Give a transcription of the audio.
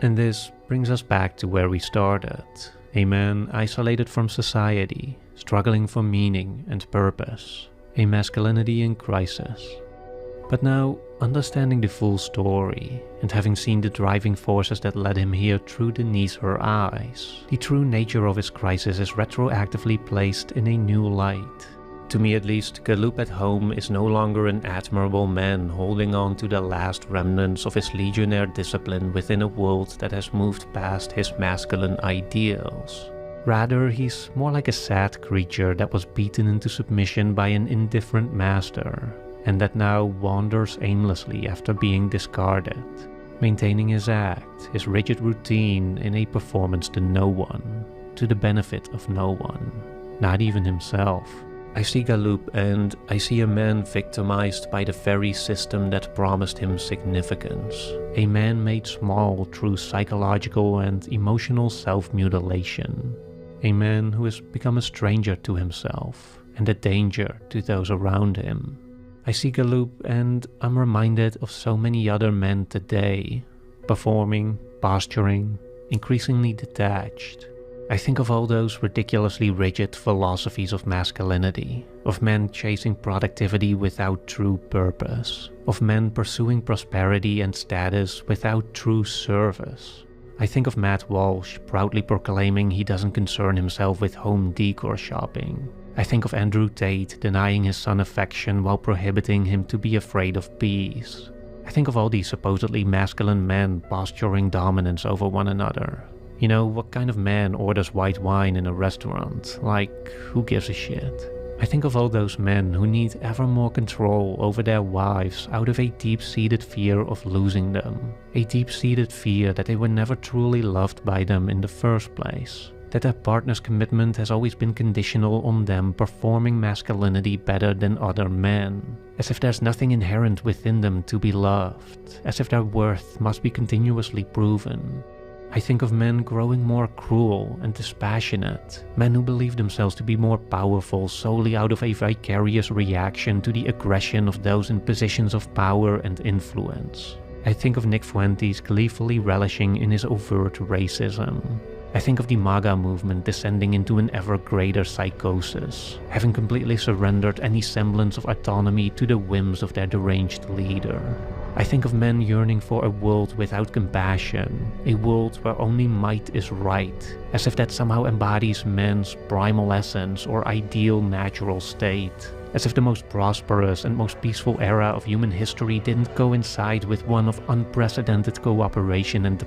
And this brings us back to where we started. A man isolated from society, struggling for meaning and purpose. A masculinity in crisis. But now, understanding the full story, and having seen the driving forces that led him here through Denise her eyes, the true nature of his crisis is retroactively placed in a new light. To me at least, Galoob at home is no longer an admirable man holding on to the last remnants of his legionnaire discipline within a world that has moved past his masculine ideals. Rather, he's more like a sad creature that was beaten into submission by an indifferent master, and that now wanders aimlessly after being discarded, maintaining his act, his rigid routine in a performance to no one, to the benefit of no one, not even himself. I see Galoob and I see a man victimized by the very system that promised him significance, a man made small through psychological and emotional self-mutilation, a man who has become a stranger to himself and a danger to those around him. I see Galoob and I'm reminded of so many other men today, performing, posturing, increasingly detached. I think of all those ridiculously rigid philosophies of masculinity, of men chasing productivity without true purpose, of men pursuing prosperity and status without true service. I think of Matt Walsh proudly proclaiming he doesn't concern himself with home decor shopping. I think of Andrew Tate denying his son affection while prohibiting him to be afraid of bees. I think of all these supposedly masculine men posturing dominance over one another. You know, what kind of man orders white wine in a restaurant? Like, who gives a shit? I think of all those men who need ever more control over their wives out of a deep-seated fear of losing them. A deep-seated fear that they were never truly loved by them in the first place. That their partner's commitment has always been conditional on them performing masculinity better than other men. As if there's nothing inherent within them to be loved. As if their worth must be continuously proven. I think of men growing more cruel and dispassionate, men who believe themselves to be more powerful solely out of a vicarious reaction to the aggression of those in positions of power and influence. I think of Nick Fuentes gleefully relishing in his overt racism. I think of the MAGA movement descending into an ever greater psychosis, having completely surrendered any semblance of autonomy to the whims of their deranged leader. I think of men yearning for a world without compassion, a world where only might is right, as if that somehow embodies men's primal essence or ideal natural state. As if the most prosperous and most peaceful era of human history didn't coincide with one of unprecedented cooperation and